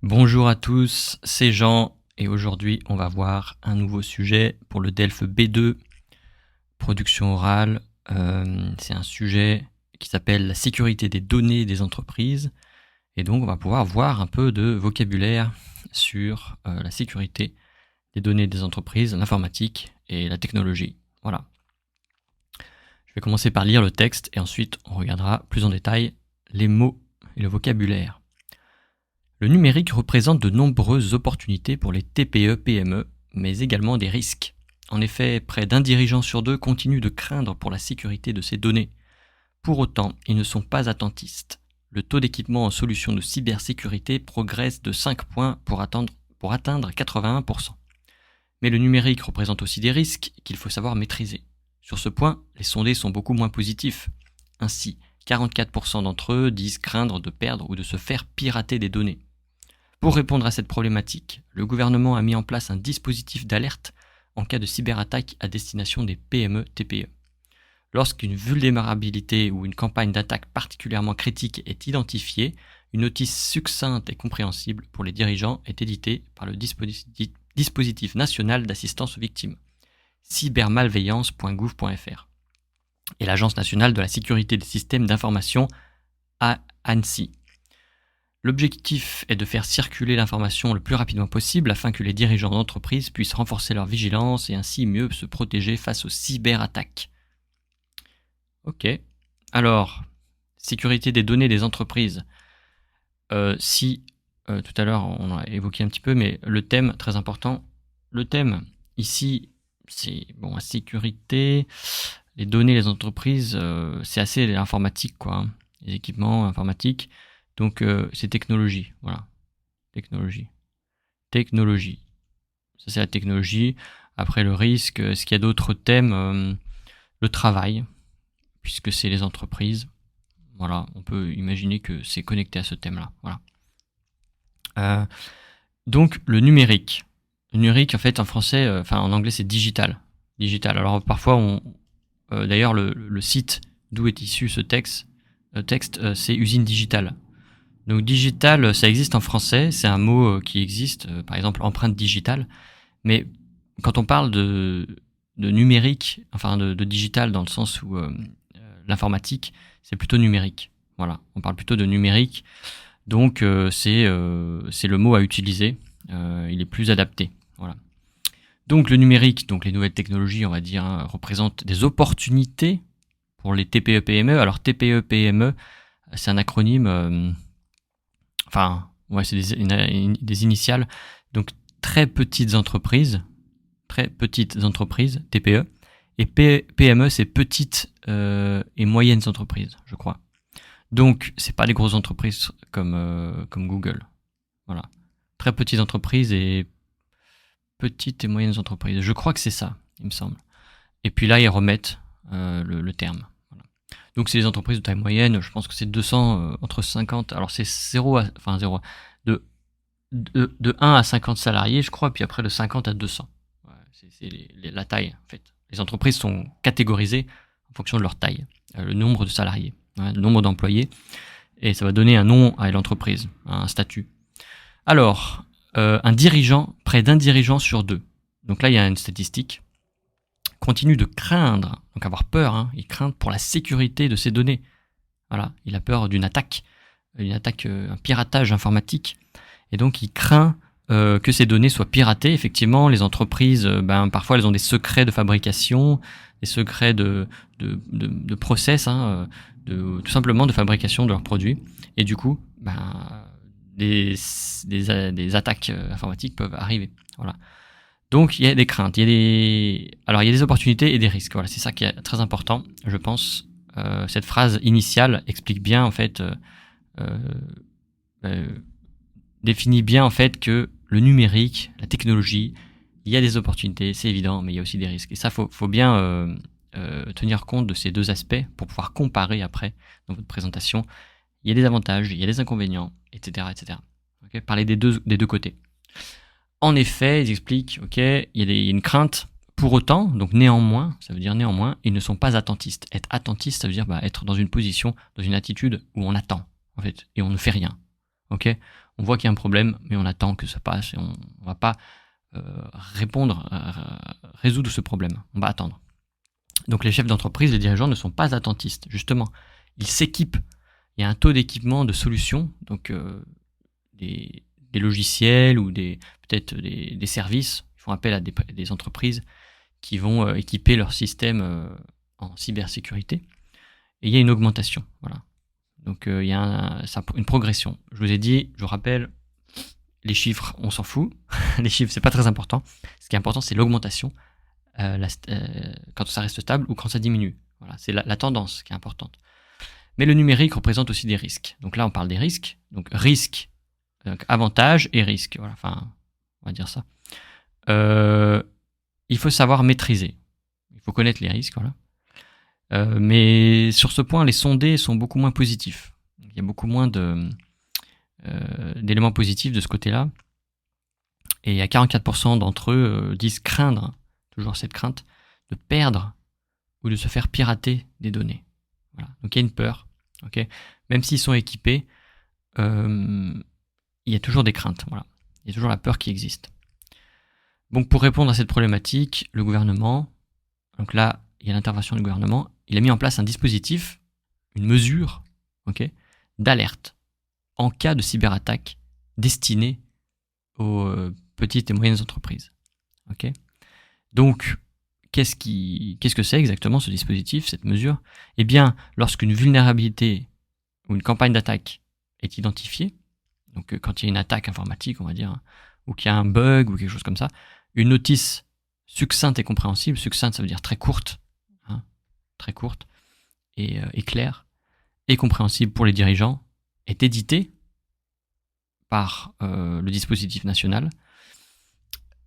Bonjour à tous, c'est Jean et aujourd'hui on va voir un nouveau sujet pour le DELF B2, production orale. C'est un sujet qui s'appelle la sécurité des données des entreprises et donc on va pouvoir voir un peu de vocabulaire sur la sécurité des données des entreprises, l'informatique et la technologie. Voilà. Je vais commencer par lire le texte et ensuite on regardera plus en détail les mots et le vocabulaire. Le numérique représente de nombreuses opportunités pour les TPE-PME, mais également des risques. En effet, près d'un dirigeant sur deux continue de craindre pour la sécurité de ses données. Pour autant, ils ne sont pas attentistes. Le taux d'équipement en solutions de cybersécurité progresse de 5 points pour atteindre 81%. Mais le numérique représente aussi des risques qu'il faut savoir maîtriser. Sur ce point, les sondés sont beaucoup moins positifs. Ainsi, 44% d'entre eux disent craindre de perdre ou de se faire pirater des données. Pour répondre à cette problématique, le gouvernement a mis en place un dispositif d'alerte en cas de cyberattaque à destination des PME-TPE. Lorsqu'une vulnérabilité ou une campagne d'attaque particulièrement critique est identifiée, une notice succincte et compréhensible pour les dirigeants est éditée par le dispositif national d'assistance aux victimes, cybermalveillance.gouv.fr, et l'Agence nationale de la sécurité des systèmes d'information, ANSSI. L'objectif est de faire circuler l'information le plus rapidement possible afin que les dirigeants d'entreprise puissent renforcer leur vigilance et ainsi mieux se protéger face aux cyberattaques. Ok, alors, sécurité des données des entreprises. Tout à l'heure on a évoqué un petit peu, mais le thème, très important, le thème ici, c'est la sécurité, les données des entreprises, c'est assez l'informatique, quoi, les équipements informatiques. Donc, c'est technologie, voilà. Technologie. Ça, c'est la technologie. Après, le risque, est-ce qu'il y a d'autres thèmes ? Le travail, puisque c'est les entreprises. Voilà, on peut imaginer que c'est connecté à ce thème-là. Voilà. Donc, le numérique. Le numérique, en fait, en français, en anglais, c'est digital. Digital. Alors, parfois, d'ailleurs, le site d'où est issu ce texte, c'est Usine Digitale. Donc digital, ça existe en français, c'est un mot qui existe, par exemple empreinte digitale, mais quand on parle de numérique, enfin de digital dans le sens où l'informatique, c'est plutôt numérique. Voilà, on parle plutôt de numérique, donc c'est le mot à utiliser, il est plus adapté. Voilà. Donc le numérique, donc les nouvelles technologies, on va dire, représentent des opportunités pour les TPE-PME. Alors TPE-PME, c'est un acronyme... c'est des initiales. Donc, très petites entreprises, TPE. Et PME, c'est petites et moyennes entreprises, je crois. Donc, c'est pas des grosses entreprises comme Google. Voilà. Très petites entreprises et petites et moyennes entreprises. Je crois que c'est ça, il me semble. Et puis là, ils remettent le terme. Donc c'est les entreprises de taille moyenne, je pense que c'est 200, entre 50, alors c'est 0, de 1 à 50 salariés, je crois, puis après de 50 à 200. Ouais, c'est la taille, en fait. Les entreprises sont catégorisées en fonction de leur taille, le nombre de salariés, le nombre d'employés, et ça va donner un nom à l'entreprise, un statut. Alors, près d'un dirigeant sur deux. Donc là, il y a une statistique. Continue de craindre, donc avoir peur, il craint pour la sécurité de ses données. Voilà, il a peur d'une attaque, un piratage informatique, et donc il craint que ces données soient piratées. Effectivement, les entreprises, parfois elles ont des secrets de fabrication, des secrets de process, tout simplement de fabrication de leurs produits, et du coup, des attaques informatiques peuvent arriver. Voilà. Donc il y a des craintes, il y a des opportunités et des risques. Voilà, c'est ça qui est très important, je pense. Cette phrase initiale explique bien, en fait, définit bien en fait que le numérique, la technologie, il y a des opportunités, c'est évident, mais il y a aussi des risques. Et ça, faut bien tenir compte de ces deux aspects pour pouvoir comparer après dans votre présentation. Il y a des avantages, il y a des inconvénients, etc., etc. Okay, parler des deux côtés. En effet, ils expliquent, il y a une crainte, pour autant, donc néanmoins, ça veut dire néanmoins, ils ne sont pas attentistes. Être attentiste, ça veut dire être dans une position, dans une attitude où on attend, en fait, et on ne fait rien. Ok, on voit qu'il y a un problème, mais on attend que ça passe et on va pas résoudre ce problème. On va attendre. Donc les chefs d'entreprise, les dirigeants ne sont pas attentistes, justement. Ils s'équipent. Il y a un taux d'équipement de solutions, donc des logiciels ou peut-être des services. Ils font appel à des entreprises qui vont équiper leur système en cybersécurité. Et il y a une augmentation. Voilà. Donc il y a une progression. Je vous ai dit, je vous rappelle, les chiffres, on s'en fout. Les chiffres, c'est pas très important. Ce qui est important, c'est l'augmentation quand ça reste stable ou quand ça diminue. Voilà, c'est la tendance qui est importante. Mais le numérique représente aussi des risques. Donc là, on parle des risques. Donc risque, donc avantage et risque. Voilà, enfin, on va dire ça. Il faut savoir maîtriser. Il faut connaître les risques, voilà. Mais sur ce point, les sondés sont beaucoup moins positifs. Il y a beaucoup moins d'éléments positifs de ce côté-là. Et il y a 44% d'entre eux disent craindre, toujours cette crainte, de perdre ou de se faire pirater des données. Voilà. Donc il y a une peur. Okay, même s'ils sont équipés, il y a toujours des craintes. Voilà. Il y a toujours la peur qui existe. Donc pour répondre à cette problématique, le gouvernement, donc là, il y a l'intervention du gouvernement, il a mis en place un dispositif, une mesure, okay, d'alerte en cas de cyberattaque destinée aux petites et moyennes entreprises. Okay. Donc, qu'est-ce que c'est exactement ce dispositif, cette mesure? Eh bien, lorsqu'une vulnérabilité ou une campagne d'attaque est identifiée, donc quand il y a une attaque informatique, on va dire, ou qu'il y a un bug ou quelque chose comme ça, une notice succincte et compréhensible, succincte ça veut dire très courte, hein, très courte et claire, et compréhensible pour les dirigeants, est éditée par le dispositif national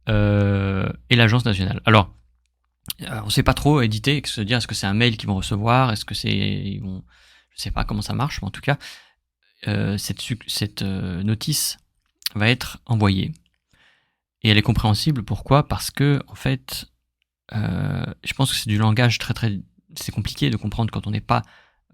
et l'agence nationale. Alors, on ne sait pas trop éditer, est-ce que c'est un mail qu'ils vont recevoir, est-ce que je ne sais pas comment ça marche, mais en tout cas, cette notice va être envoyée. Et elle est compréhensible, pourquoi? Parce que, en fait, je pense que c'est du langage c'est compliqué de comprendre quand on n'est pas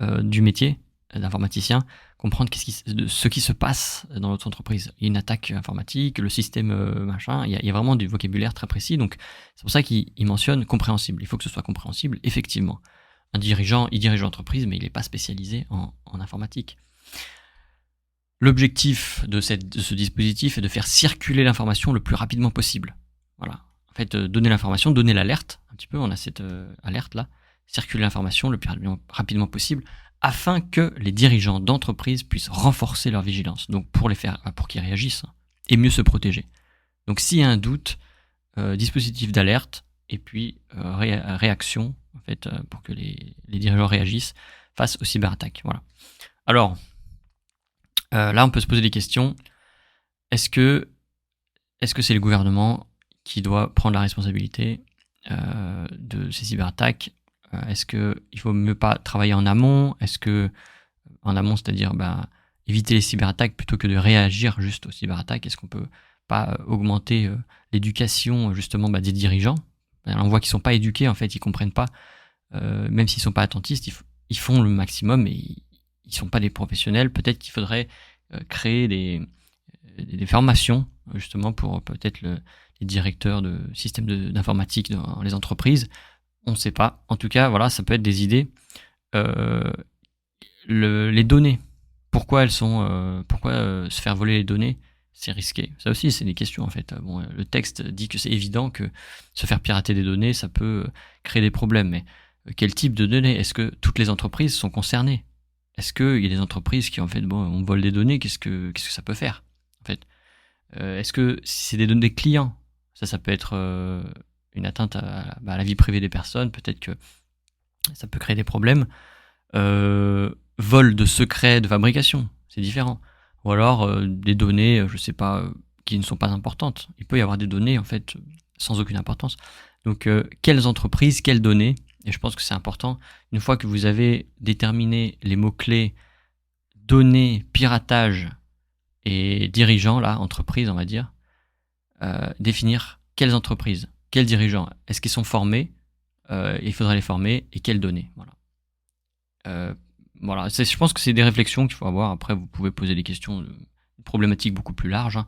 du métier d'informaticien, comprendre ce qui se passe dans notre entreprise. Il y a une attaque informatique, le système machin, il y a vraiment du vocabulaire très précis, donc c'est pour ça qu'il mentionne compréhensible. Il faut que ce soit compréhensible, effectivement. Un dirigeant, il dirige l'entreprise, mais il n'est pas spécialisé en informatique. L'objectif de ce dispositif est de faire circuler l'information le plus rapidement possible. Voilà. En fait, donner l'information, donner l'alerte, un petit peu, on a cette alerte-là, circuler l'information le plus rapidement possible, afin que les dirigeants d'entreprise puissent renforcer leur vigilance, donc pour qu'ils réagissent et mieux se protéger. Donc s'il y a un doute, dispositif d'alerte et puis réaction, en fait, pour que les dirigeants réagissent face aux cyberattaques. Voilà. Alors, là, on peut se poser des questions. Est-ce que c'est le gouvernement qui doit prendre la responsabilité de ces cyberattaques? Est-ce qu'il faut mieux pas travailler en amont? Est-ce que en amont, c'est-à-dire éviter les cyberattaques plutôt que de réagir juste aux cyberattaques? Est-ce qu'on peut pas augmenter l'éducation justement des dirigeants? On voit qu'ils sont pas éduqués, en fait, ils comprennent pas, même s'ils sont pas attentistes, ils font le maximum, mais ils sont pas des professionnels. Peut-être qu'il faudrait créer des formations justement pour peut-être les directeurs de systèmes d'informatique dans les entreprises. On ne sait pas. En tout cas, voilà, ça peut être des idées. Les données, pourquoi se faire voler les données, c'est risqué. Ça aussi, c'est des questions en fait. Bon, le texte dit que c'est évident que se faire pirater des données, ça peut créer des problèmes. Mais quel type de données? Est-ce que toutes les entreprises sont concernées? Est-ce qu'il y a des entreprises qui en fait, on vole des données, qu'est-ce que ça peut faire en fait? Est-ce que si c'est des données clients, ça peut être une atteinte à la vie privée des personnes, peut-être que ça peut créer des problèmes. Vol de secrets de fabrication, c'est différent. Ou alors des données, je sais pas, qui ne sont pas importantes. Il peut y avoir des données en fait sans aucune importance. Donc quelles entreprises, quelles données? Et je pense que c'est important, une fois que vous avez déterminé les mots-clés données, piratage et dirigeants, là, entreprise, on va dire, définir quelles entreprises, quels dirigeants, est-ce qu'ils sont formés, il faudrait les former, et quelles données. Voilà. Je pense que c'est des réflexions qu'il faut avoir. Après, vous pouvez poser des questions une problématique beaucoup plus large, hein.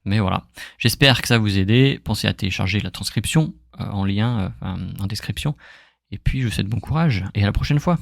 Mais voilà, j'espère que ça vous aide. Pensez à télécharger la transcription en lien, en description. Et puis je vous souhaite bon courage et à la prochaine fois.